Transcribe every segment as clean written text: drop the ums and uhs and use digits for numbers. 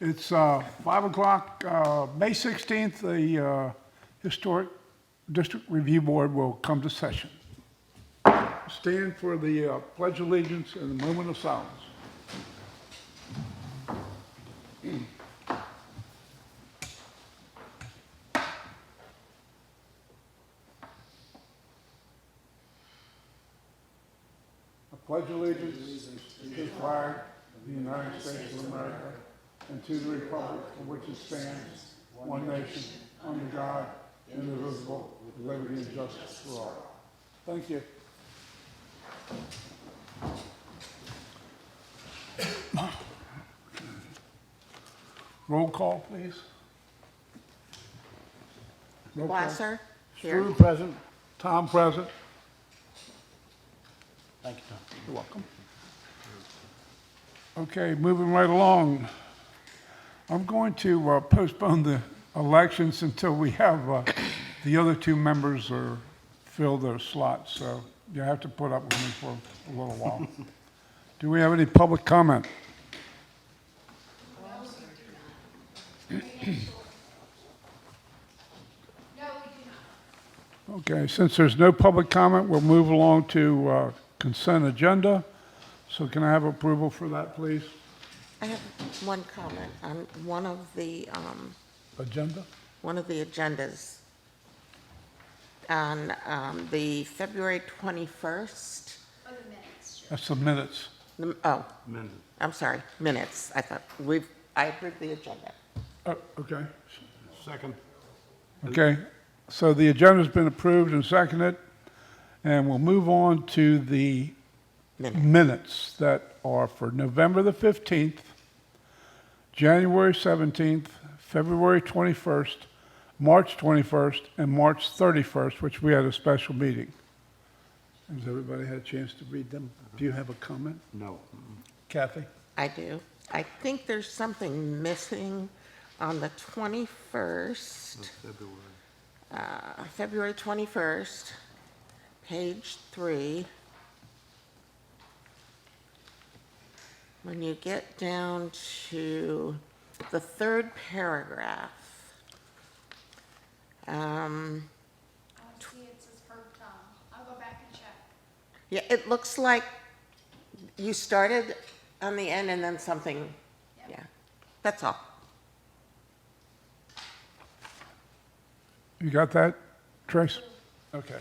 It's 5 o'clock, May 16th, the Historic District Review Board will come to session. Stand for the Pledge of Allegiance and the moment of silence. I pledge allegiance to the flag of the United States of America and to the republic for which it stands, one nation, under God, indivisible, with liberty and justice for all. Thank you. Roll call, please. Roll call. Glasser? Here. Struve present. Tom present. Thank you, Tom. You're welcome. Okay, moving right along. I'm going to postpone the elections until we have the other two members or fill those slots. So you have to put up with me for a little while. Do we have any public comment? Okay, since there's no public comment, we'll move along to consent agenda. So can I have approval for that, please? I have one comment on one of the Agenda? agendas. On the February 21st. That's the minutes. Amended. I'm sorry, minutes. I approved the agenda. Oh, okay. Second. Okay, so the agenda's been approved and seconded, and we'll move on to the minutes that are for November the 15th, January 17th, February 21st, March 21st, and March 31st, which we had a special meeting. Has everybody had a chance to read them? Do you have a comment? No. Kathy? I do. I think there's something missing on the 21st, February 21st, page 3. When you get down to the third paragraph, I don't see it says Herb Tom. I'll go back and check. yeah, it looks like you started on the end and then something, Yep. yeah, that's all. You got that, Trace? Okay.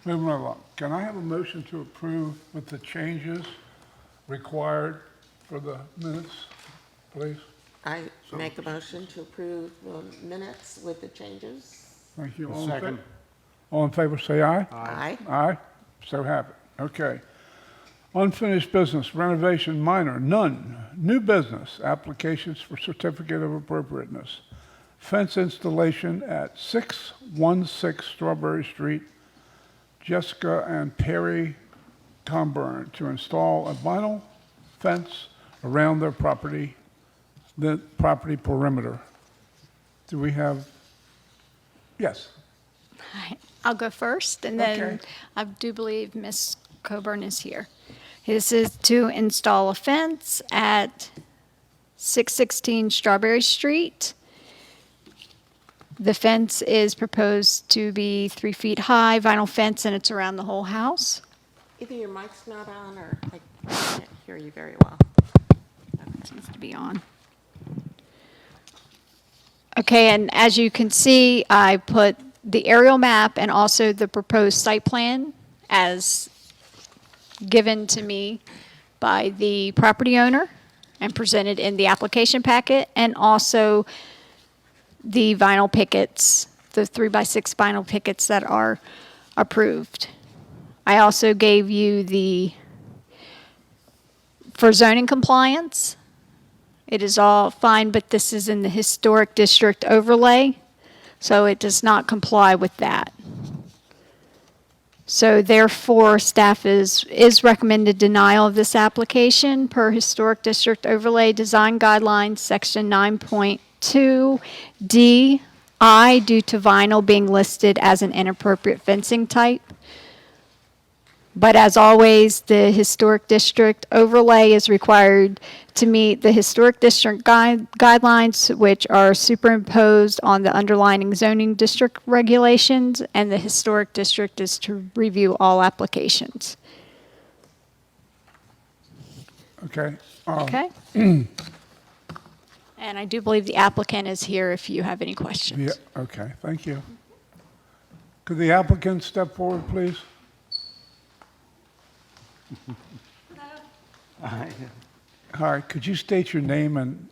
Moving right along. Can I have a motion to approve with the changes required for the minutes, please? I make a motion to approve the minutes with the changes. Thank you. A All in second. fa- All in favor, say aye. Aye. Aye. So have it. Okay. Unfinished business, renovation minor, none. New business, applications for certificate of appropriateness. Fence installation at 616 Strawberry Street, Jessica and Perry Comburn, to install a vinyl fence around their property, the property perimeter. Do we have, yes? Hi, I'll go first, and then Okay. I do believe Miss Coburn is here. This is to install a fence at 616 Strawberry Street. The fence is proposed to be 3 feet high, vinyl fence, and it's around the whole house. Either your mic's not on or I can't hear you very well. It seems to be on. Okay, and as you can see, I put the aerial map and also the proposed site plan as given to me by the property owner and presented in the application packet, and also the vinyl pickets, the 3x6 vinyl pickets that are approved. I also gave you for zoning compliance. It is all fine, but this is in the historic district overlay, so it does not comply with that. So therefore, staff is recommended denial of this application per historic district overlay design guidelines, section 9.2D(I) due to vinyl being listed as an inappropriate fencing type. But as always, the historic district overlay is required to meet the historic district guidelines, which are superimposed on the underlying zoning district regulations, and the historic district is to review all applications. Okay. Okay? And I do believe the applicant is here if you have any questions. Yeah, okay, thank you. Could the applicant step forward, please? All right, could you state your name and,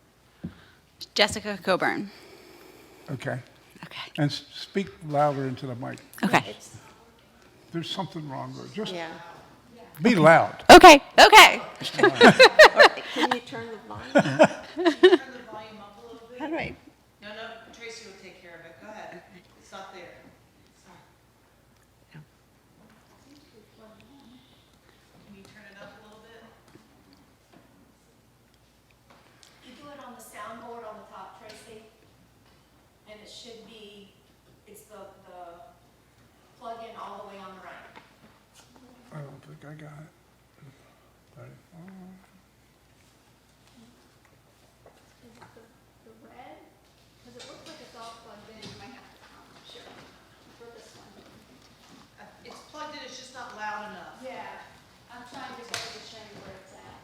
Jessica Coburn. okay, Okay. and speak louder into the mic. Okay. There's something wrong with it. Just Yeah. be loud. Okay. Okay. Can you turn the volume? Turn the volume up a little bit. How do I? No, Tracy will take care of it. Go ahead. It's not there. Can you turn it up a little bit? You do it on the soundboard on the top, Tracy, and it should be, it's the plug-in all the way on the right. I don't think I got it. The red, because it looks like it's all plugged in, you might have to sure, for this one. It's plugged in, it's just not loud enough. Yeah, I'm trying to go to show you where it's at.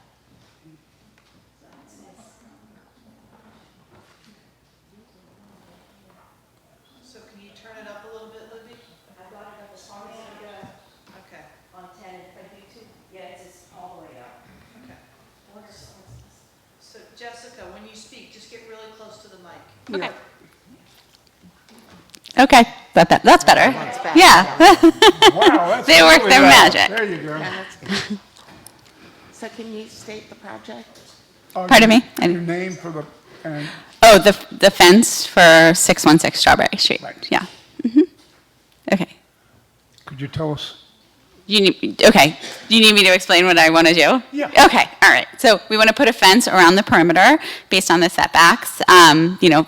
So can you turn it up a little bit, Libby? I got it up as far as I go Okay, on 10, if I do too, yeah, it's all the way up. okay. Where's- So Jessica, when you speak, just get really close to the mic. Okay. Okay. That's better. back. Yeah. Wow, that's They work really their loud. magic. There you go. Yeah, that's good. So can you state the project? Pardon me? I Your didn't- name for the, and, Oh, the fence for 616 Strawberry Street. Right. Yeah. Hmm. Okay. could you tell us? Okay. Do you need me to explain what I want to do? Yeah. Okay. All right. So we want to put a fence around the perimeter based on the setbacks.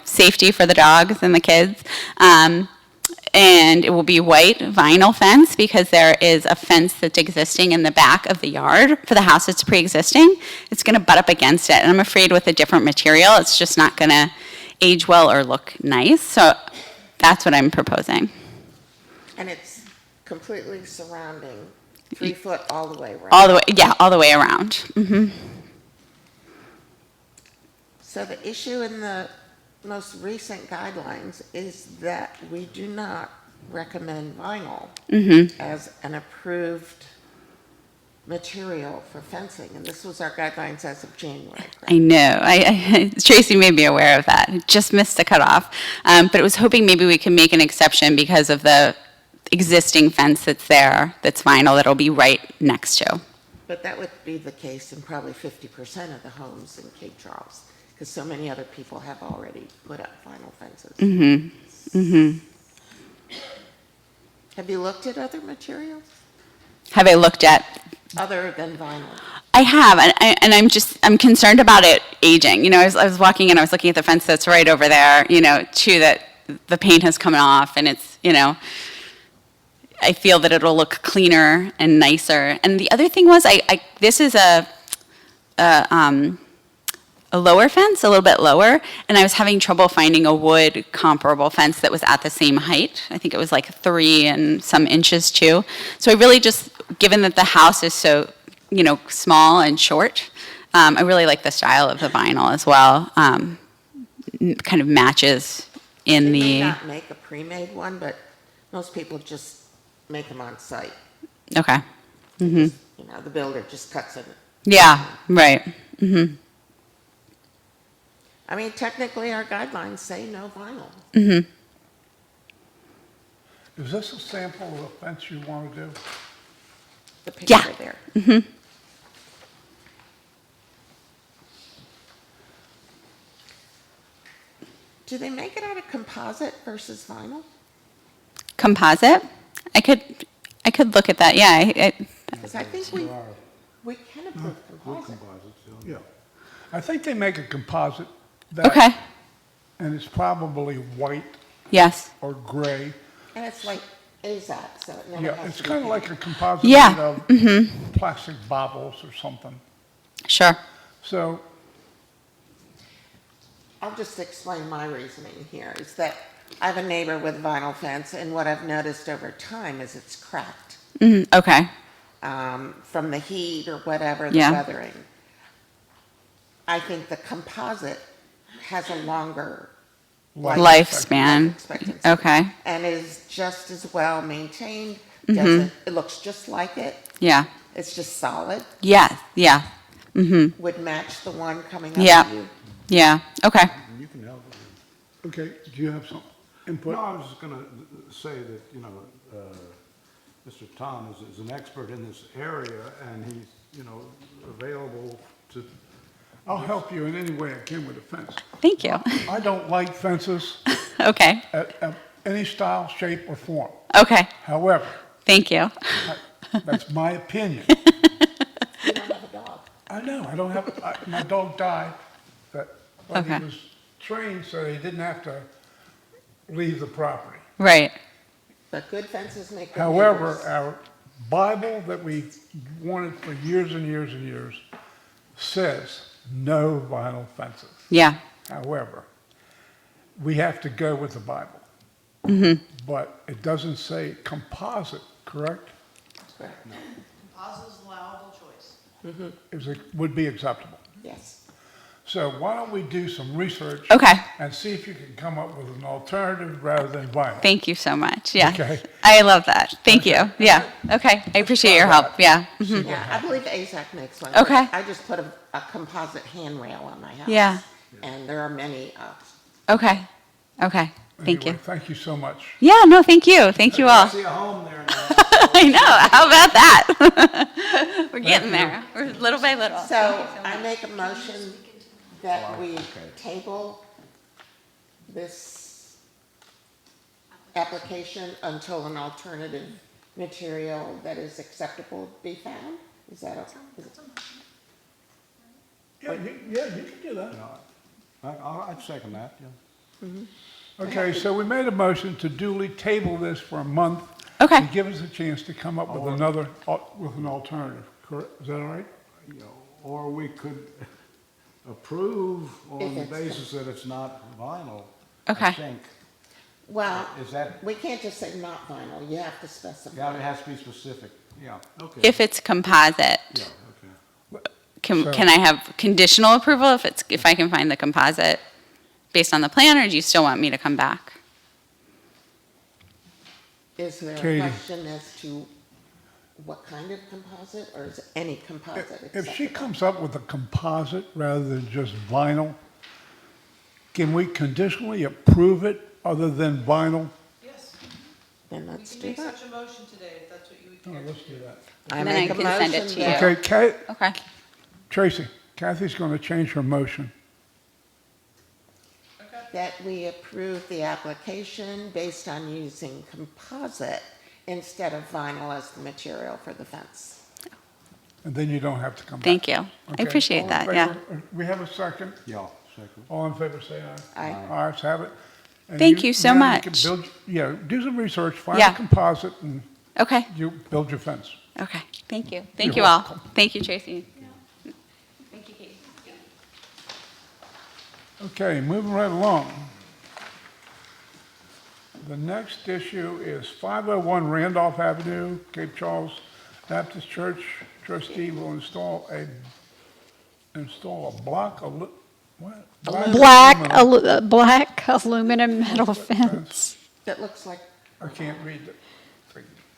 Safety for the dogs and the kids. And it will be white vinyl fence because there is a fence that's existing in the back of the yard for the house that's pre-existing. It's going to butt up against it, and I'm afraid with a different material, it's just not going to age well or look nice. So that's what I'm proposing. And it's completely surrounding, 3 foot all the way around. All the way around. Hmm. So the issue in the most recent guidelines is that we do not recommend vinyl as an approved material for fencing, and this was our guidelines as of January. correct? I know. Tracy made me aware of that. It just missed the cutoff. But I was hoping maybe we can make an exception because of the existing fence that's there, that's vinyl, that'll be right next to. But that would be the case in probably 50% of the homes in Cape Charles, because so many other people have already put up vinyl fences. Have you looked at other materials Have I looked at? other than vinyl? I have, and I'm concerned about it aging. I was walking and I was looking at the fence that's right over there, too, that the paint has come off, and it's, I feel that it'll look cleaner and nicer. And the other thing was, this is a lower fence, a little bit lower, and I was having trouble finding a wood comparable fence that was at the same height. I think it was like 3 and some inches too. So I really just, given that the house is so, small and short, I really like the style of the vinyl as well. Kind of matches in They may the, not make a pre-made one, but most people just make them on site. okay. The builder just cuts it. Yeah, right. Mm-hmm. I mean, technically, our guidelines say no vinyl. Mm-hmm. Is this a sample of the fence you want to do? The picture there. Mm-hmm. Do they make it out of composite versus vinyl? Composite? I could look at that, yeah. Because I think we can approve composite. Yeah. I think they make a composite that, Okay, and it's probably white yes. or gray. And it's like AZAC, so it never Yeah, has it's to be kind of painted. like a composite Yeah, made of plastic bobbles or something. Sure. So, I'll just explain my reasoning here, is that I have a neighbor with vinyl fence, and what I've noticed over time is it's cracked Okay. from the heat or whatever, the Yeah. weathering. I think the composite has a longer life Lifespan. expectancy. Okay. And is just as well maintained, doesn't, it looks just like it, Yeah. it's just solid, Yeah. Yeah. would match the one coming up Yeah. to you. Yeah. Okay. You can help. okay, do you have some input? No, I was just gonna say that, you know, Mr. Tom is an expert in this area, and he's, you know, available to, I'll help you in any way I can with the fence. Thank you. I don't like fences Okay. at any style, shape, or form. Okay. However, Thank you. that's my opinion. You don't have a dog. I know, I don't have, my dog died, but Okay. he was trained so he didn't have to leave the property. Right. But good fences make good However, neighbors. our Bible that we wanted for years and years and years says no vinyl fences. Yeah. However, we have to go with the Bible. But it doesn't say composite, correct? Correct. Composite is allowable choice. Would be acceptable. Yes. So why don't we do some research? Okay. And see if you can come up with an alternative rather than vinyl. Thank you so much. Yeah. Okay. I love that. Thank you. Yeah. Okay. I appreciate your help. Yeah. Yeah, I believe AZAC makes one. Okay. but I just put a composite handrail on my house. Yeah. And there are many, Okay. Okay. Thank Anyway, you. Thank you so much. Yeah. No, thank you. Thank you all. see a home there now. I know. How about that? We're getting there. We're little by little. so I make a motion that we table this application until an alternative material that is acceptable be found? Is that okay? Yeah, you can do that. I'd second that, yeah. Okay, so we made a motion to duly table this for a month. Okay. To give us a chance to come up with another, with an alternative, correct? Is that all right? You know, or we could approve on If the it's- basis that it's not vinyl. Okay. I think. Well, Is that, we can't just say not vinyl, you have to yeah, specify. it has to be specific, yeah, okay. If it's composite, Yeah, okay. can I have conditional approval if I can find the composite based on the plan, or do you still want me to come back? Is there Katie. a question as to what kind of composite, or is any composite If she acceptable? comes up with a composite rather than just vinyl, can we conditionally approve it other than vinyl? Yes, Then we let's can do make that. such a motion today, if that's what you would Oh, care. let's do that. I And then I make a can send it motion to you. that- Okay, Okay. Tracy, Kathy's going to change her motion. that we approve the application based on using composite instead of vinyl as the material for the fence. And then you don't have to come back. Thank you. I Okay, appreciate all in that, yeah. favor? We have a second. Yeah, second. All in favor, say aye. Aye. Aye, let's have it. And Thank you so now can much. build- Yeah, do some research, find Yeah. a composite, and Okay. you build your fence. Okay. Thank you. Thank You're you all. welcome. Thank you, Tracy. Thank you, Katie. Okay, moving right along. The next issue is 501 Randolph Avenue, Cape Charles Baptist Church. Trustee will install a block of, what? Black aluminum metal fence. That looks like, I can't read it.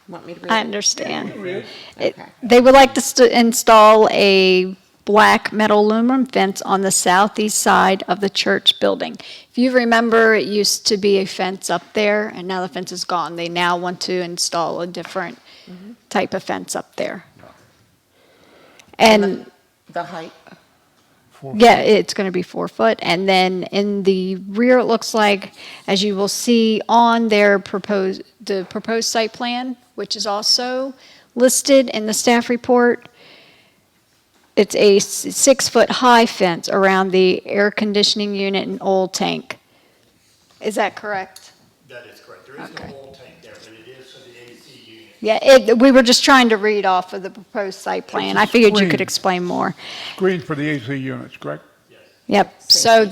want me to read I it? understand. Read it. It- Okay. They would like to install a black metal aluminum fence on the southeast side of the church building. If you remember, it used to be a fence up there, and now the fence is gone. They now want to install a different type of fence up there. And The height, yeah, it's going to be 4 foot. And then in the rear, it looks like, as you will see on their proposed site plan, which is also listed in the staff report, it's a 6-foot high fence around the air conditioning unit and oil tank. Is that correct? That is correct. There is no oil tank there, but it is, so the Yeah, we were just trying to read off of the proposed site plan. I figured you could Screen. explain more. Screen for the AC units, correct? Yep, so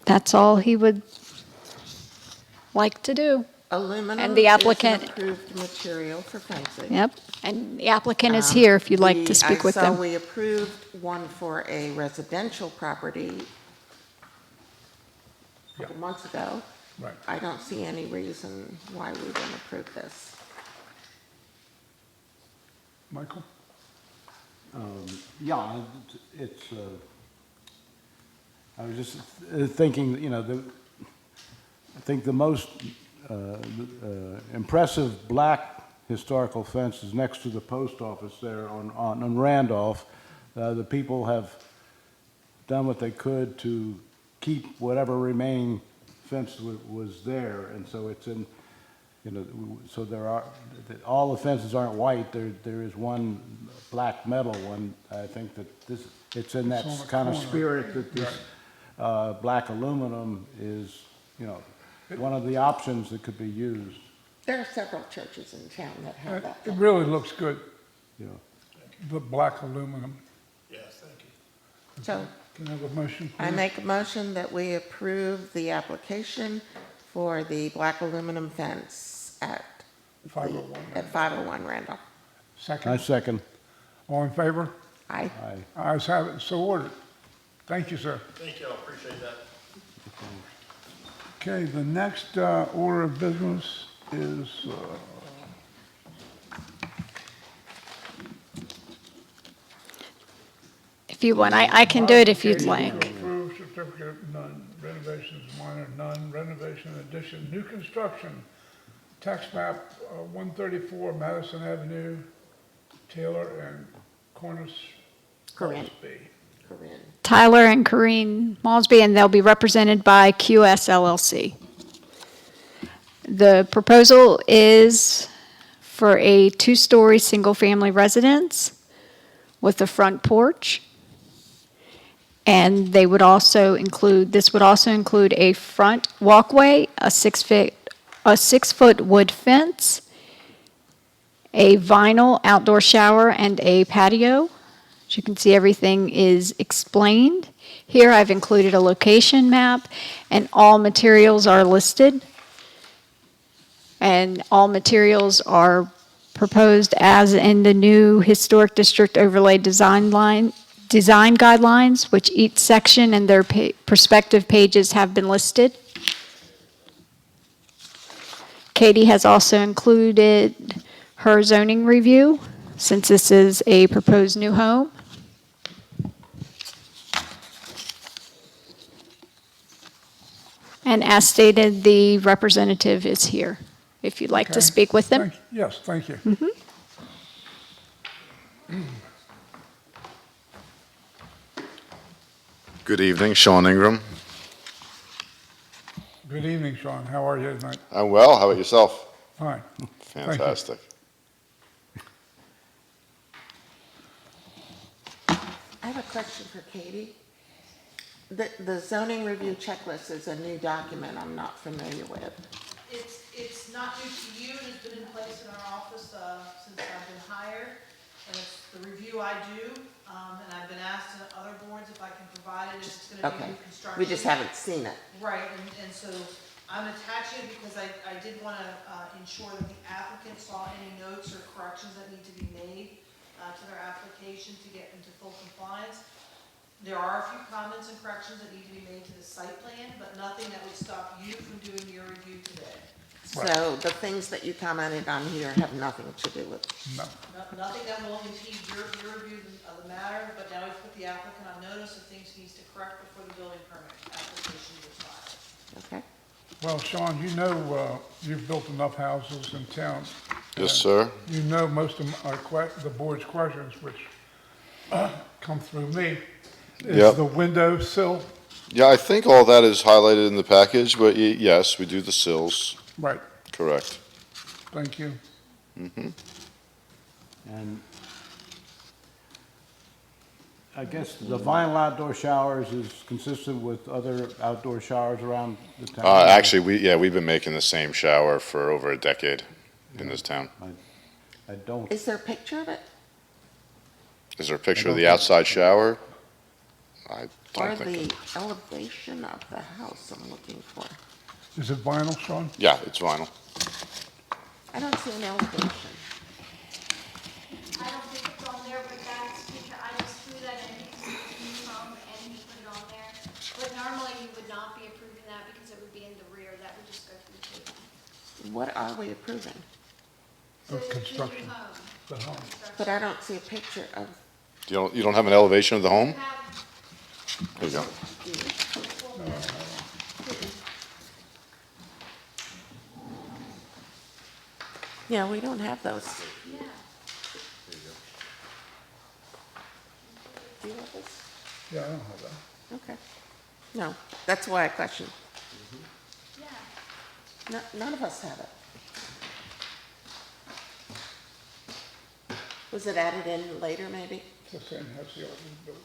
that's all he would like to do. Aluminum And the is an applicant- approved material for fencing. Yep, and the applicant is here if you'd like to speak with I saw them. we approved one for a residential property a couple months ago. Right. I don't see any reason why we wouldn't approve this. Michael? Yeah, it's, I was just thinking, I think the most impressive black historical fence is next to the post office there on Randolph. The people have done what they could to keep whatever remaining fence was there, and so it's in, so there are, all the fences aren't white, there is one black metal one. I think that it's in that It's on the kind of corner. spirit that this black aluminum is, one of the options that could be used, There are several churches in town that have that. It really looks good, you know. the black aluminum. So Can I have a motion, please? I make a motion that we approve the application for the black aluminum fence at 501. at 501 Randolph. I Second. second. All in favor? Aye. Aye. Ayes have it, so ordered. Thank you, sir. Thank you, I appreciate that. Okay, the next order of business is, If you want, I can do it if you'd modification like. to approve, certificate of none, renovations minor, none, renovation addition, new construction, tax map 134 Madison Avenue, Taylor and Cornish. Corinne. Crosby. Corinne. Tyler and Corrine Malsby, and they'll be represented by QS LLC. The proposal is for a two-story, single-family residence with a front porch. And they would also include, this would also include a front walkway, a 6-foot wood fence, a vinyl outdoor shower, and a patio. As you can see, everything is explained. Here I've included a location map, and all materials are listed. And all materials are proposed as in the new Historic District Overlay design guidelines, which each section and their prospective pages have been listed. Katie has also included her zoning review, since this is a proposed new home. And as stated, the representative is here, if you'd like to Okay. speak with them. Yes, thank you. Good evening, Sean Ingram. Good evening, Sean. How are you tonight? I'm well. How about yourself? Fine. Fantastic. I have a question for Katie. The zoning review checklist is a new document I'm not familiar with. It's not new to you, and it's been in place in our office since I've been hired. And it's the review I do, and I've been asked at other boards if I can provide it, if it's gonna be Okay. new construction. We just haven't seen it. Right, and so I'm attaching it because I did wanna ensure that the applicant saw any notes or corrections that need to be made to their application to get into full compliance. There are a few comments and corrections that need to be made to the site plan, but nothing that would stop you from doing your review today. So the things that you commented on here have nothing to do with, No. Nothing that will impede your review of the matter, but now we've put the applicant on notice of things he needs to correct before the building permit application is filed. okay? Well, Sean, you know, you've built enough houses in town. Yes, sir. You know most of the board's questions, which come through me. Is Yep. the window sill? Yeah, I think all that is highlighted in the package, but yes, we do the sills, Right, correct. thank you. And I guess the vinyl outdoor showers is consistent with other outdoor showers around the town? Actually, we've been making the same shower for over a decade. in this town. I don't, Is there a picture of it? Is there a picture of the outside shower? I Or don't think. the elevation of the house I'm looking for? Is it vinyl, Sean? Yeah, it's vinyl. I don't see an elevation. I don't think it's on there, but that's because I just threw that in because it's new home and he put it on there. But normally you would not be approving that because it would be in the rear, that would just go through table. What are we approving? So Of it's a new construction. home. The home. But I don't see a picture of. You don't have an elevation of the home? Have There you go. Yeah, we don't have those. Yeah. Do you have this? Yeah, I don't have that. Okay. No, that's why I questioned. Yeah. None of us have it. Was it added in later, maybe? It's the same house the old one built.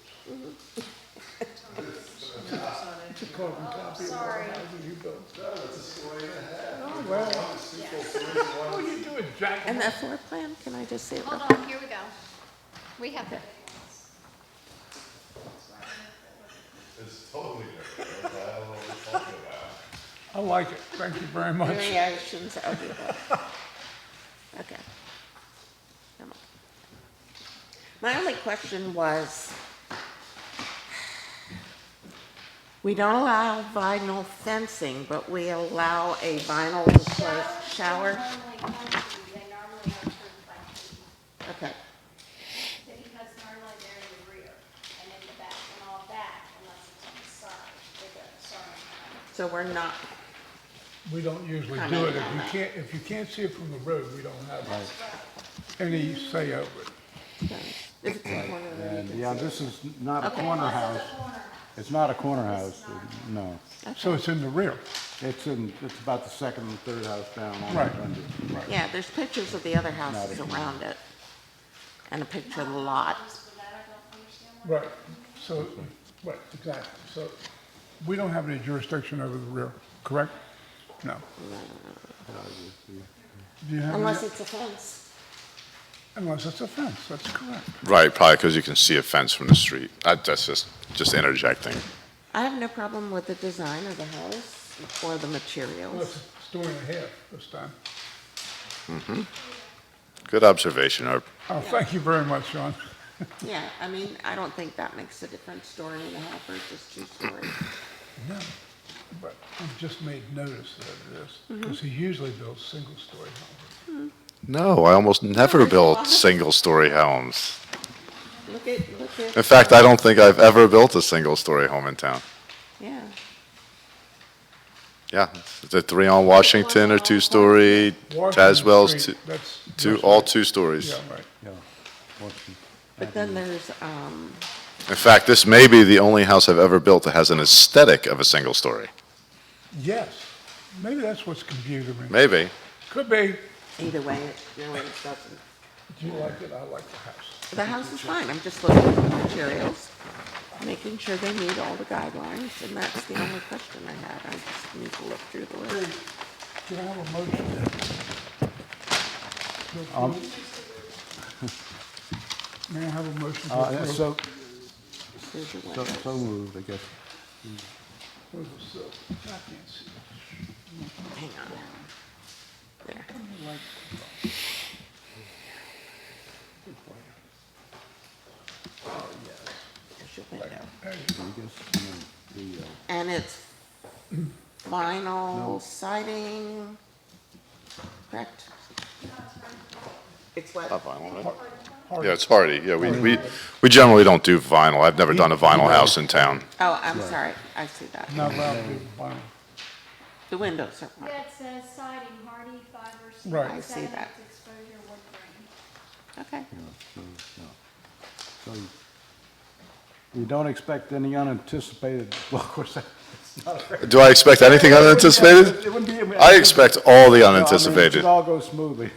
It's a carbon copy of the house that you built. Oh, well. What are you doing, Jack? And that floor plan, can I just see it? real Hold quick? on, here we go. We have the I like it. Thank you very much. Variations of the above. Okay. Come on. My only question was, we don't allow vinyl fencing, but we allow a vinyl enclosed shower? They normally come to you, they normally are approved by you. Okay, Because normally they're in the rear and in the back and all back unless it's on the side. They go, sorry. so we're not, We don't usually do it. If you can't see it from the road, we don't have any say over it. if it's a corner, then you and can yeah, see it. this is not a Okay. corner house. It's not a corner house, no. So it's in the rear. It's about the second and third house down on Right. the end. Yeah, there's pictures of the other houses around it, and a picture of the lot. Right. So, right, exactly. So we don't have any jurisdiction over the rear, correct? No. Do you have any? Unless it's a fence. Unless it's a fence, that's correct. Right, probably because you can see a fence from the street. That's just interjecting. I have no problem with the design of the house or the Well, materials. it's a story and a half this time. Good observation, Herb. Oh, thank you very much, Sean. Yeah, I mean, I don't think that makes a difference, story and a half versus 2 stories. No, but I've just made notice that it is, because he usually builds single-story homes. No, I almost never built single-story homes. Look at, In fact, I don't think I've ever built a single-story home in town. yeah. Yeah, it's a 3 on Washington or 2-story, Washington Tazewell's Street, that's all just- 2 stories. Yeah, right. Yeah. Washington. But then there's, In fact, this may be the only house I've ever built that has an aesthetic of a single-story. Yes, maybe that's what's confusing me. Maybe. Could be. either way, it doesn't. Do you like it? I like the house. The house is fine, I'm just looking at the materials, making sure they meet all the guidelines, and that's the only question I had. I just need to look through the list. Can I have a motion? May I have a motion to approve? So, Here's your so, windows. so moved, I guess. Where's the silk? I can't see. Hang on. There. There's your window. I guess, and then And it's vinyl siding, correct? It's what? Not vinyl, right? Hardy. Yeah, it's hardy. Yeah, we generally don't do vinyl. I've never done a vinyl house in town. Oh, I'm sorry, I see that. Not allowed to do vinyl. The windows are white. Yeah, it says siding, hardy, fiber, Right. I see that. exposure, wood grain. Okay. so you don't expect any unanticipated, well, of course, Do I expect anything unanticipated? it wouldn't be. I expect all the No, I mean, it unanticipated. should all go smoothly.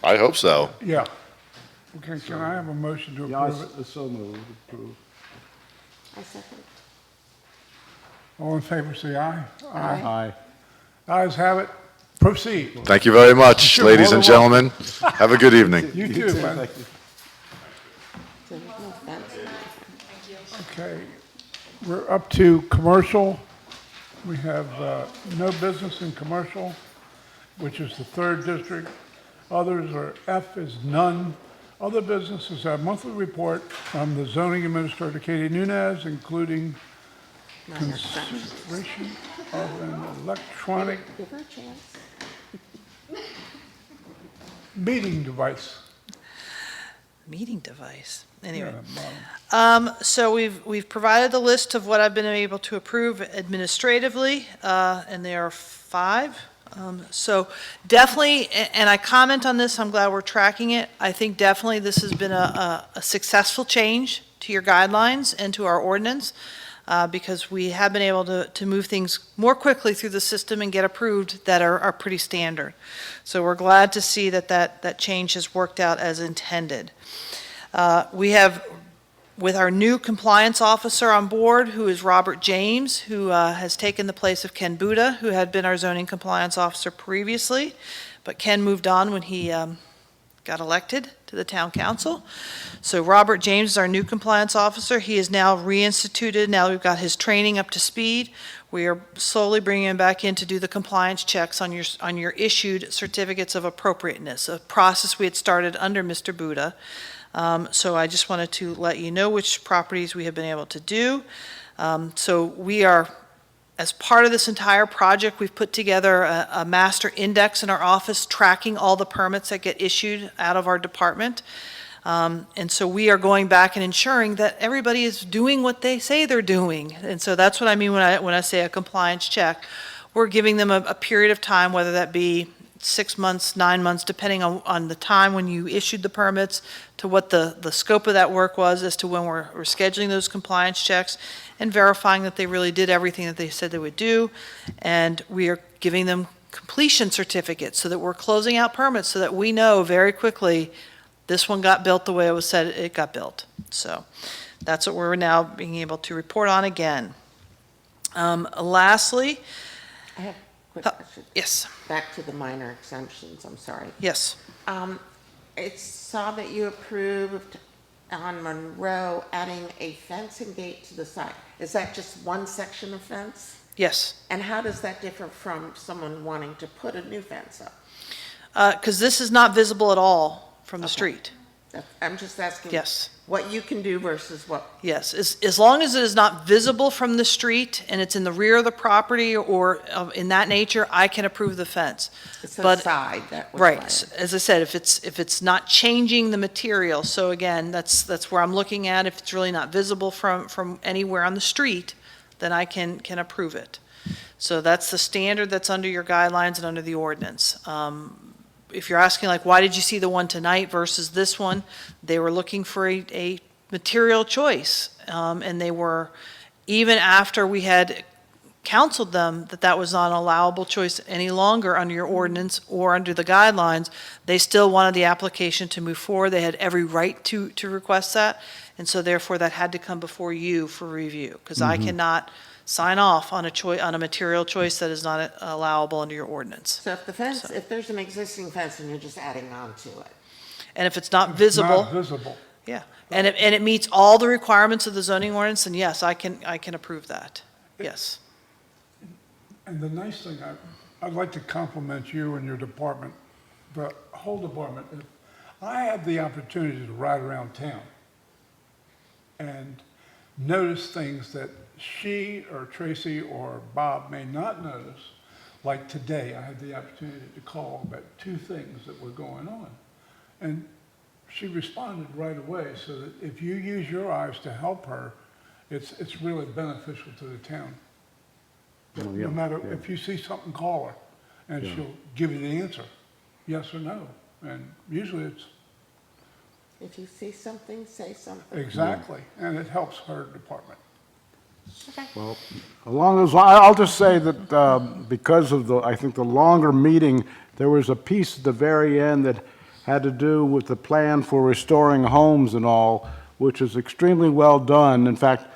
I hope so. Yeah. Okay, can I have a motion to Yeah, approve it? so moved, approved. I second. All in favor, say aye. Aye. Aye. Ayes have it. Proceed. Thank you very much, Sure, ladies more and than gentlemen. Have a good evening. You too, man. There's no fence. Okay, we're up to commercial. We have no business in commercial, which is the third district. Others are F is none. Other business is our monthly report from the zoning administrator, Katie Nunez, including Minor exceptions. consideration of an electronic Give her a chance. meeting device. Meeting device, anyway. Yeah, bottom. So we've provided the list of what I've been able to approve administratively, and there are 5. So definitely, and I comment on this, I'm glad we're tracking it. I think definitely this has been a successful change to your guidelines and to our ordinance, because we have been able to move things more quickly through the system and get approved that are pretty standard. So we're glad to see that change has worked out as intended. We have, with our new compliance officer on board, who is Robert James, who has taken the place of Ken Buda, who had been our zoning compliance officer previously, but Ken moved on when he got elected to the town council. So Robert James is our new compliance officer. He is now reinstituted. Now we've got his training up to speed. We are slowly bringing him back in to do the compliance checks on your issued certificates of appropriateness, a process we had started under Mr. Buda. So I just wanted to let you know which properties we have been able to do. So we are, as part of this entire project, we've put together a master index in our office tracking all the permits that get issued out of our department. And so we are going back and ensuring that everybody is doing what they say they're doing. And so that's what I mean when I say a compliance check. We're giving them a period of time, whether that be 6 months, 9 months, depending on the time when you issued the permits, to what the scope of that work was, as to when we're scheduling those compliance checks and verifying that they really did everything that they said they would do. And we are giving them completion certificates so that we're closing out permits so that we know very quickly this one got built the way it was said it got built. So that's what we're now being able to report on again. Lastly, I have a quick question. yes, Back to the minor exemptions, I'm sorry. yes. I saw that you approved on Monroe adding a fencing gate to the side. Is that just one section of fence? Yes, And how does that differ from someone wanting to put a new fence up? because this is not visible at all from the Okay. street. I'm just asking. Yes. What you can do versus what, Yes, as long as it is not visible from the street and it's in the rear of the property or in that nature, I can approve the fence. it's a But- side that was. Right, as I said, if it's not changing the material, so again, that's where I'm looking at. If it's really not visible from anywhere on the street, then I can approve it. So that's the standard that's under your guidelines and under the ordinance. If you're asking like, why did you see the one tonight versus this one? They were looking for a material choice. And they were, even after we had counseled them that that was not an allowable choice any longer under your ordinance or under the guidelines, they still wanted the application to move forward. They had every right to request that. And so therefore that had to come before you for review, because I cannot sign off on a material choice that is not allowable under your ordinance. So if the fence, if there's an existing fence and you're just adding on to it, And if it's not visible, Not visible. yeah, and it meets all the requirements of the zoning ordinance, then yes, I can approve that. Yes. And the nice thing, I'd like to compliment you and your department, the whole department. I had the opportunity to ride around town and notice things that she or Tracy or Bob may not notice. Like today, I had the opportunity to call about 2 things that were going on. And she responded right away, so that if you use your eyes to help her, it's really beneficial to the town. Well, yeah, No matter, yeah. if you see something, call her, and Yeah. she'll give you the answer, yes or no. And usually it's if you see something, say something. exactly, and it helps her department. Well, along those lines, I'll just say that because of I think the longer meeting, there was a piece at the very end that had to do with the plan for restoring homes and all, which is extremely well done. In fact,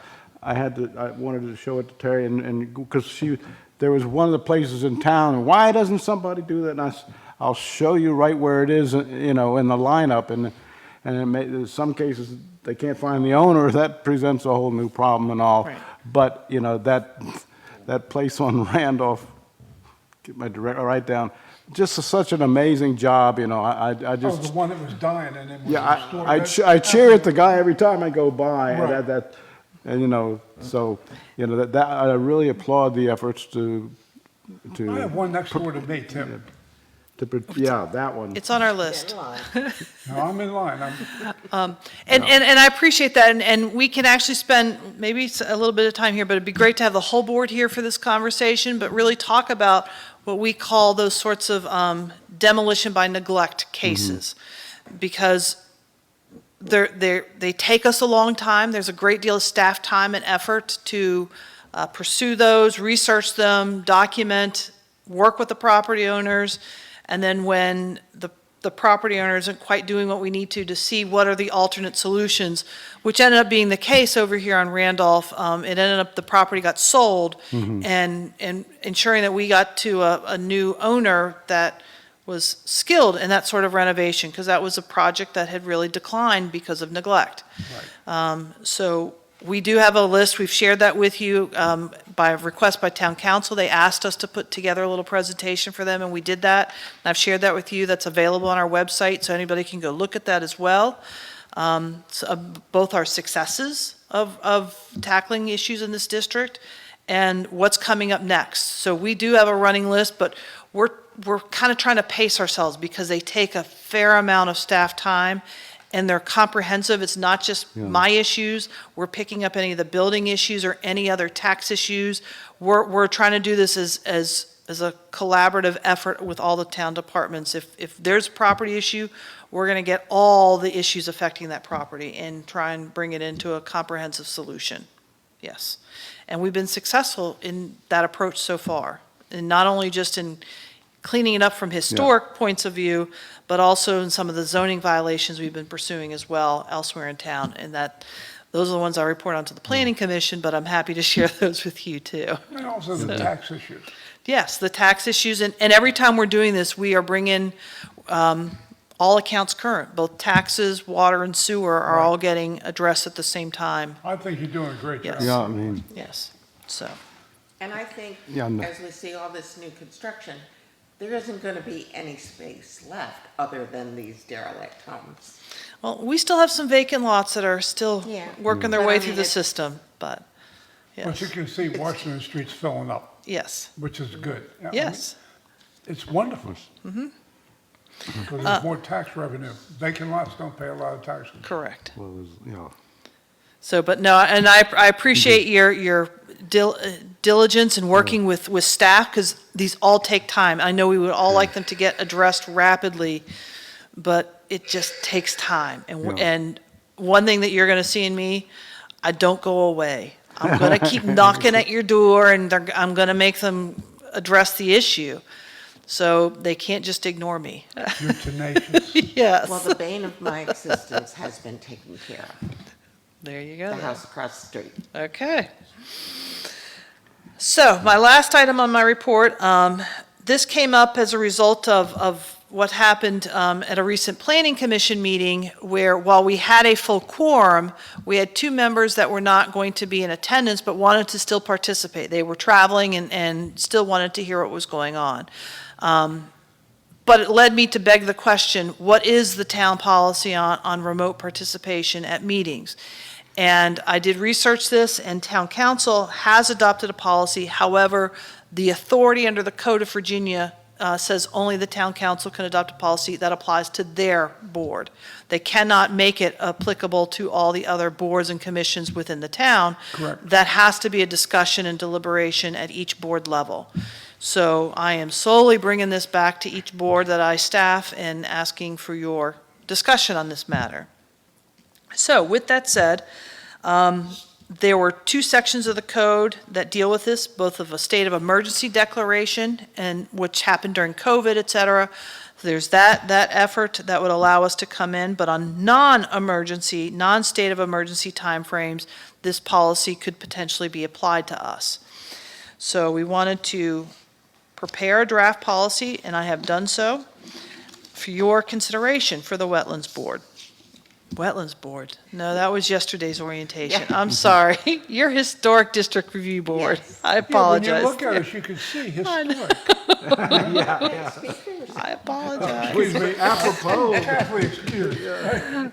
I wanted to show it to Terry, and because there was one of the places in town, why doesn't somebody do that? And I'll show you right where it is, you know, in the lineup, and in some cases, they can't find the owner, that presents a whole new problem and all. Right. But, you know, that place on Randolph, get my direct, write down, just such an amazing job, you know, I Oh, just. the one that was dying and then was Yeah, restored. I cheer at the guy every time I go by, Right. and and you know, so, you know, that I really applaud the efforts to. I have one next door to me, Tim. Yeah, that one. It's on our list. In line. No, I'm in line. And I appreciate that, and we can actually spend maybe a little bit of time here, but it'd be great to have the whole board here for this conversation, but really talk about what we call those sorts of demolition by neglect cases. Because they take us a long time. There's a great deal of staff time and effort to pursue those, research them, document, work with the property owners, and then when the property owner isn't quite doing what we need to see what are the alternate solutions, which ended up being the case over here on Randolph. It ended up, the property got sold, and ensuring that we got to a new owner that was skilled in that sort of renovation, because that was a project that had really declined because of neglect. So we do have a list. We've shared that with you by request by town council. They asked us to put together a little presentation for them, and we did that. And I've shared that with you. That's available on our website, so anybody can go look at that as well. Both our successes of tackling issues in this district and what's coming up next. So we do have a running list, but we're kind of trying to pace ourselves because they take a fair amount of staff time, and they're comprehensive. It's not just my issues. We're picking up any of the building issues or any other tax issues. We're trying to do this as a collaborative effort with all the town departments. If there's a property issue, we're going to get all the issues affecting that property and try and bring it into a comprehensive solution. Yes. And we've been successful in that approach so far. And not only just in cleaning it up from historic points of view, but also in some of the zoning violations we've been pursuing as well elsewhere in town. And those are the ones I report onto the Planning Commission, but I'm happy to share those with you too. And also the tax issues. Yes, the tax issues, and every time we're doing this, we are bringing all accounts current. Both taxes, water, and sewer are all getting addressed at the same time. I think you're doing a great job. Yes. Yeah, I mean, Yes, so. And I think, Yeah, no. as we see all this new construction, there isn't going to be any space left other than these derelict homes. Well, we still have some vacant lots that are still Yeah. working their But way I through mean, the it's- system, but, But you yes, can see Washington Street's filling up, yes, which is good. I mean, yes. It's wonderful. Because there's more tax revenue. Vacant lots don't pay a lot of taxes. Correct. well, you know, So, but no, and I appreciate your diligence in working with staff, because these all take time. I know we would all like them to get addressed rapidly, but it just takes time. Yeah. And one thing that you're going to see in me, I don't go away. I'm going to keep knocking at your door, and I'm going to make them address the issue. So they can't just ignore me. You're tenacious. Yes. Well, the bane of my existence has been taken care of, There you the go. then. house across the street. Okay. So my last item on my report, this came up as a result of what happened at a recent planning commission meeting where while we had a full quorum, we had two members that were not going to be in attendance but wanted to still participate. They were traveling and still wanted to hear what was going on. But it led me to beg the question, what is the town policy on remote participation at meetings? And I did research this, and town council has adopted a policy. However, the authority under the Code of Virginia says only the town council can adopt a policy that applies to their board. They cannot make it applicable to all the other boards and commissions within the town. Correct. That has to be a discussion and deliberation at each board level. So I am solely bringing this back to each board that I staff and asking for your discussion on this matter. So with that said, there were two sections of the code that deal with this, both of a state of emergency declaration, and which happened during COVID, et cetera. There's that effort that would allow us to come in, but on non-emergency, non-state of emergency timeframes, this policy could potentially be applied to us. So we wanted to prepare a draft policy, and I have done so for your consideration for the Wetlands Board. Wetlands Board? No, that was yesterday's orientation. I'm sorry. Your Historic District Review Board. Yes. I Yeah, apologize. when you look at us, you can see historic. I apologize. Excuse me, apropos. Carefully excused.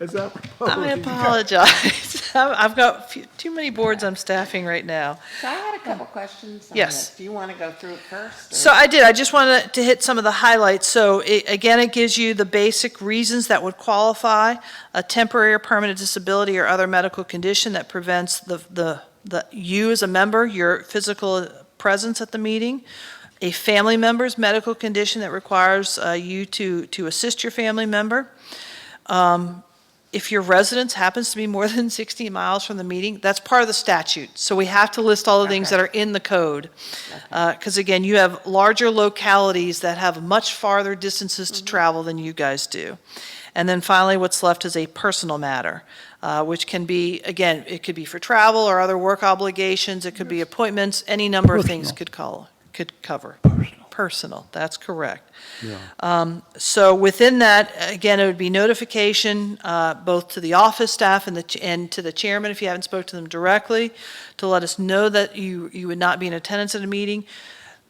Is that I apologize. I've got too many boards I'm staffing right now. So I had a couple questions on Yes. this. Do you want to go through it first? or- So I did. I just wanted to hit some of the highlights. So again, it gives you the basic reasons that would qualify a temporary or permanent disability or other medical condition that prevents you as a member, your physical presence at the meeting, a family member's medical condition that requires you to assist your family member. If your residence happens to be more than 60 miles from the meeting, that's part of the statute. So we have to list all the things Okay. that are in the code. Because again, you have larger localities that have much farther distances to travel than you guys do. And then finally, what's left is a personal matter, which can be, again, it could be for travel or other work obligations, it could be appointments, any number of things could cover. Personal, that's correct. So within that, again, it would be notification, both to the office staff and to the chairman, if you haven't spoke to them directly, to let us know that you would not be in attendance at a meeting.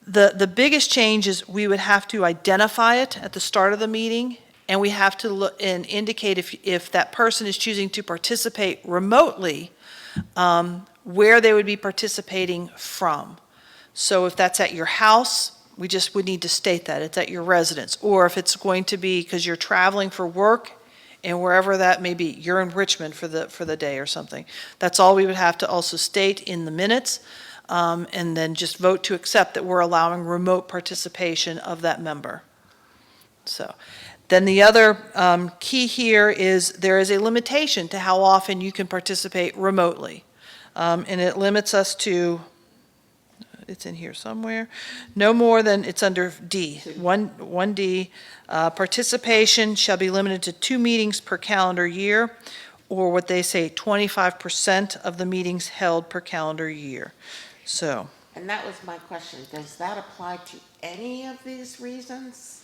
The biggest change is we would have to identify it at the start of the meeting, and we have to look and indicate if that person is choosing to participate remotely, where they would be participating from. So if that's at your house, we just would need to state that it's at your residence. Or if it's going to be because you're traveling for work and wherever that may be, you're in Richmond for the day or something. That's all we would have to also state in the minutes, and then just vote to accept that we're allowing remote participation of that member. So, then the other key here is there is a limitation to how often you can participate remotely. And it limits us to, it's in here somewhere, no more than, it's under D, 1D, participation shall be limited to 2 meetings per calendar year, or what they say, 25% of the meetings held per calendar year. So, And that was my question. Does that apply to any of these reasons?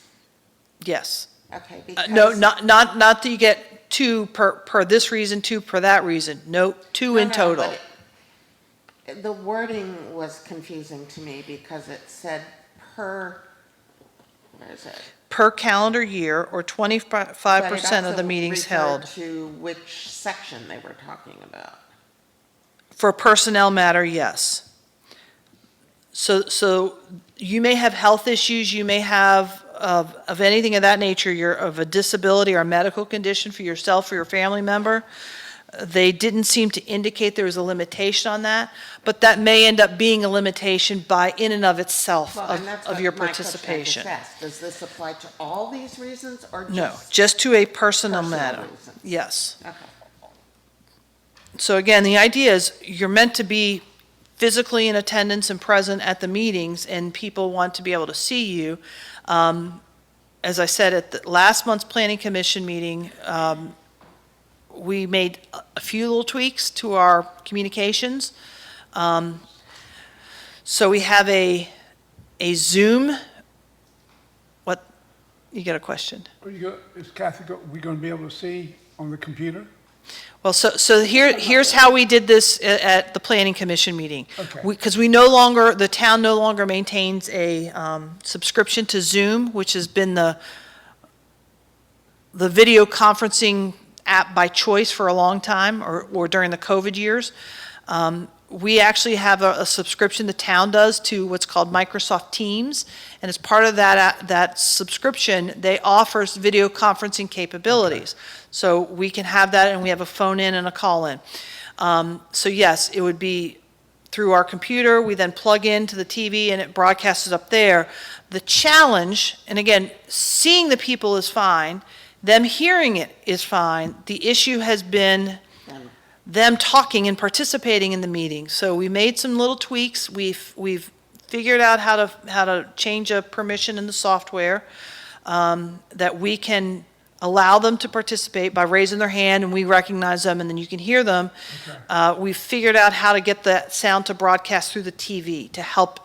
yes. Okay, because. No, not that you get 2 per this reason, 2 per that reason. No, 2 in No, total. but the wording was confusing to me because it said where is it? Per calendar year, or 25% But of it the also meetings referred held. to which section they were talking about. For personnel matter, yes. So you may have health issues, you may have of anything of that nature, you're of a disability or medical condition for yourself or your family member. They didn't seem to indicate there was a limitation on that, but that may end up being a limitation in and of itself Well, and that's of what your my question I participation. just asked. Does this apply to all these reasons or just? No, just to a personal Personal matter. reasons. Yes. Okay. So again, the idea is you're meant to be physically in attendance and present at the meetings, and people want to be able to see you. As I said, at the last month's Planning Commission meeting, we made a few little tweaks to our communications. So we have a Zoom. What, you got a question? Is Kathy, we going to be able to see on the computer? Well, so here's how we did this at the Planning Commission meeting. Okay. Because the town no longer maintains a subscription to Zoom, which has been the video conferencing app by choice for a long time, or during the COVID years. We actually have a subscription the town does to what's called Microsoft Teams, and as part of that subscription, they offers video conferencing capabilities. So we can have that, and we have a phone in and a call in. So yes, it would be through our computer. We then plug into the TV, and it broadcasts it up there. The challenge, and again, seeing the people is fine. Them hearing it is fine. The issue has been them talking and participating in the meeting. So we made some little tweaks. We've figured out how to change a permission in the software, that we can allow them to participate by raising their hand, and we recognize them, and then you can hear them. Okay. We've figured out how to get that sound to broadcast through the TV to help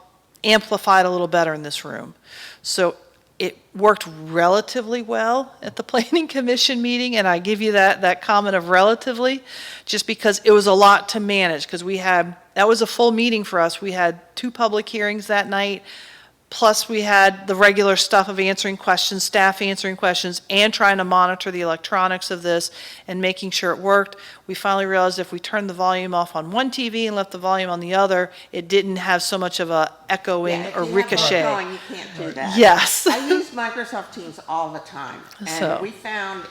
amplified a little better in this room. So it worked relatively well at the Planning Commission meeting, and I give you that comment of relatively, just because it was a lot to manage, because that was a full meeting for us. We had 2 public hearings that night, plus we had the regular stuff of answering questions, staff answering questions, and trying to monitor the electronics of this and making sure it worked. We finally realized if we turned the volume off on one TV and left the volume on the other, it didn't have so much of a echoing Yeah, if or you have ricochet. one going, you can't do that. Yes. I use Microsoft Teams all the time, So- and we found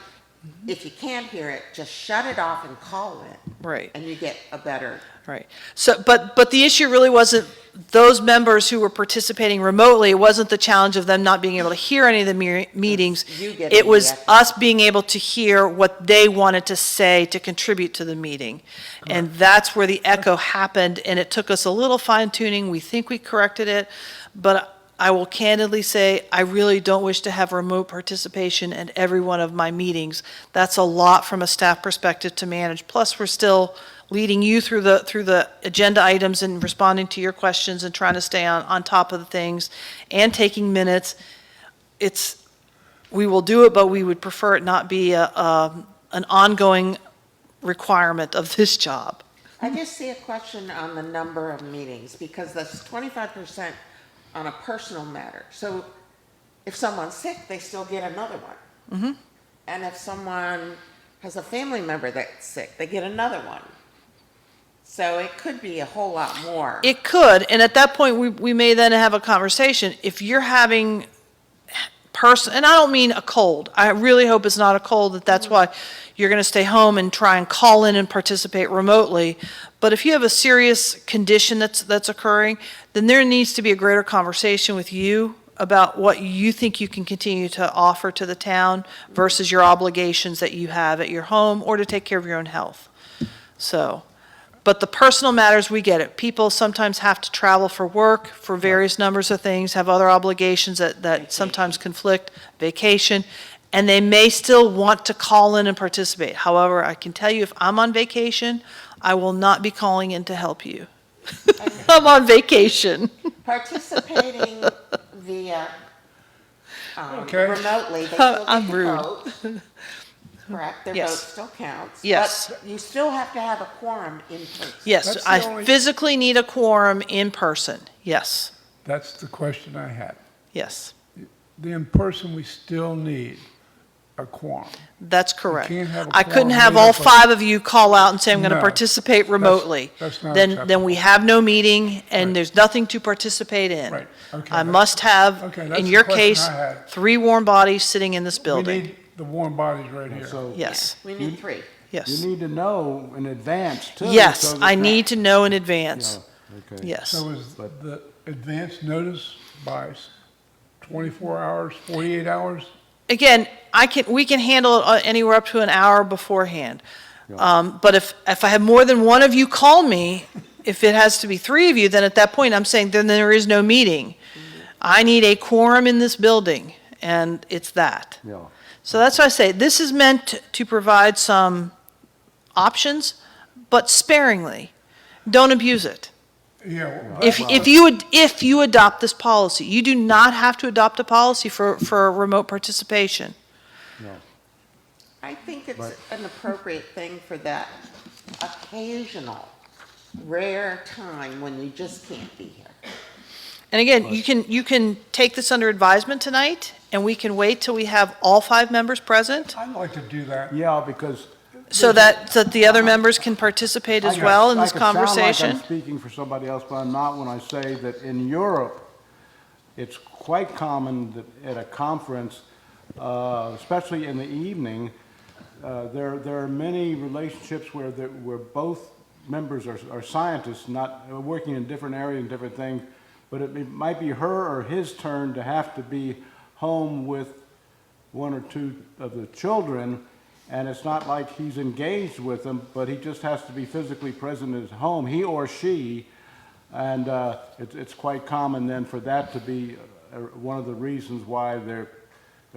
if you can't hear it, just shut it off and call it, Right. and you get a better. Right. So, but the issue really wasn't those members who were participating remotely. It wasn't the challenge of them not being able to hear any of the meetings. You getting It was the echo. us being able to hear what they wanted to say to contribute to the meeting. And that's where the echo happened, and it took us a little fine tuning. We think we corrected it, but I will candidly say, I really don't wish to have remote participation at every one of my meetings. That's a lot from a staff perspective to manage. Plus, we're still leading you through the agenda items and responding to your questions and trying to stay on top of the things and taking minutes. We will do it, but we would prefer it not be an ongoing requirement of this job. I just see a question on the number of meetings, because that's 25% on a personal matter. So if someone's sick, they still get another one. And if someone has a family member that's sick, they get another one. So it could be a whole lot more. It could, and at that point, we may then have a conversation. If you're having and I don't mean a cold. I really hope it's not a cold, that's why you're going to stay home and try and call in and participate remotely. But if you have a serious condition that's occurring, then there needs to be a greater conversation with you about what you think you can continue to offer to the town versus your obligations that you have at your home or to take care of your own health. So, but the personal matters, we get it. People sometimes have to travel for work, for various numbers of things, have other obligations that sometimes conflict, vacation, and they may still want to call in and participate. However, I can tell you, if I'm on vacation, I will not be calling in to help you. I'm on vacation. Participating via Okay. remotely, they still I'm get to rude. vote. Correct, their Yes. vote still counts. Yes. But you still have to have a quorum in person. Yes, That's the I only- physically need a quorum in person. Yes, That's the question I had. yes, The in-person, we still need a quorum. that's correct. can't have a I couldn't quorum have made all up of- 5 of you call out and say, I'm going to No, participate remotely. that's not Then acceptable. we have no meeting and Right. there's nothing to participate in. Right, okay, I that- must have, okay, that's in the your question case, I had. 3 warm bodies sitting in this We building. need the warm bodies right here. So Yes, We need 3. yes. you need to know in advance too. Yes, so that I that- need to know in advance. Yeah, okay. Yes. So is the advance notice by 24 hours, 48 hours? Again, we can handle it anywhere up to an hour beforehand. But if I have more than one of you call me, if it has to be 3 of you, then at that point, I'm saying then there is no meeting. I need a quorum in this building, and it's that. Yeah. So that's why I say, this is meant to provide some options, but sparingly. Don't abuse it. Yeah. If you adopt this policy, you do not have to adopt a policy for remote participation. I think it's an appropriate thing for that occasional, rare time when you just can't be here. And again, you can take this under advisement tonight, and we can wait till we have all 5 members present, I'd like to do that. Yeah, because. so that the other members can participate as well in this I could sound like conversation. I'm speaking for somebody else, but I'm not when I say that in Europe, it's quite common that at a conference, especially in the evening, there are many relationships where both members are scientists, not working in different areas and different things, but it might be her or his turn to have to be home with 1 or 2 of the children, and it's not like he's engaged with them, but he just has to be physically present at his home, he or she, and it's quite common then for that to be one of the reasons why they're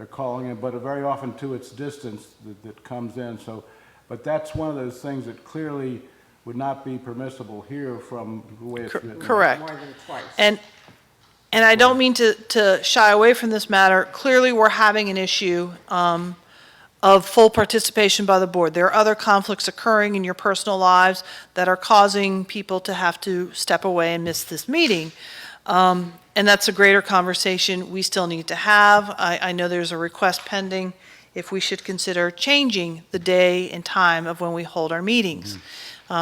calling it, but very often too it's distance that comes in. So, but that's one of those things that clearly would not be permissible here from the way it's written. Correct. More than twice. And And I don't mean to shy away from this matter. Clearly, we're having an issue of full participation by the board. There are other conflicts occurring in your personal lives that are causing people to have to step away and miss this meeting. And that's a greater conversation we still need to have. I know there's a request pending if we should consider changing the day and time of when we hold our meetings.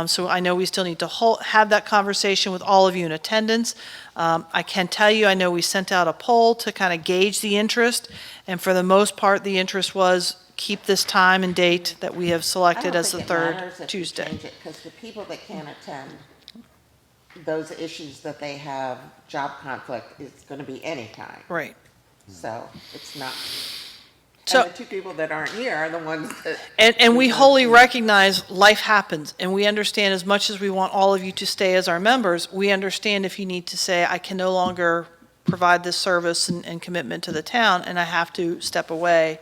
So I know we still need to have that conversation with all of you in attendance. I can tell you, I know we sent out a poll to kind of gauge the interest, and for the most part, the interest was keep this time and date that we have selected as the third Tuesday. Because the people that can't attend, those issues that they have, job conflict, is going to be any time. Right. So it's not. So- And the two people that aren't here are the ones that. And we wholly recognize life happens, and we understand as much as we want all of you to stay as our members, we understand if you need to say, I can no longer provide this service and commitment to the town, and I have to step away.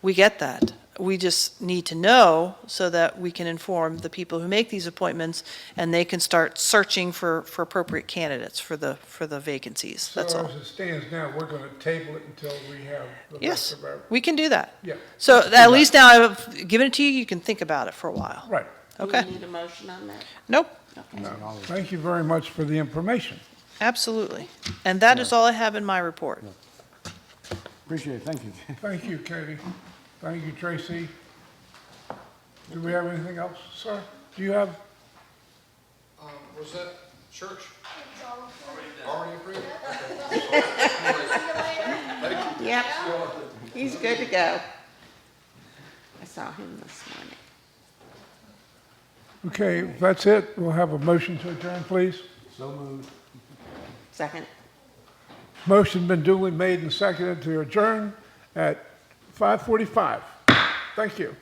We get that. We just need to know so that we can inform the people who make these appointments, and they can start searching for appropriate candidates for the vacancies. That's So all. as it stands now, we're going to table it until we have the rest Yes, of our, we can do that. yeah, So at least now I've given it to you, you can think about it for a while. right. Okay. Do we need a motion on that? Nope, No. Thank you very much for the information. absolutely. And that is all I have in my report. Appreciate it, thank you. Thank you, Katie. Thank you, Tracy. Do we have anything else, sir? Do you have? Was that church already approved? Yep. He's good to go. I saw him this morning. Okay, if that's it, we'll have a motion to adjourn, please. So moved. Second. Motion been duly made and seconded to adjourn at 5:45. Thank you.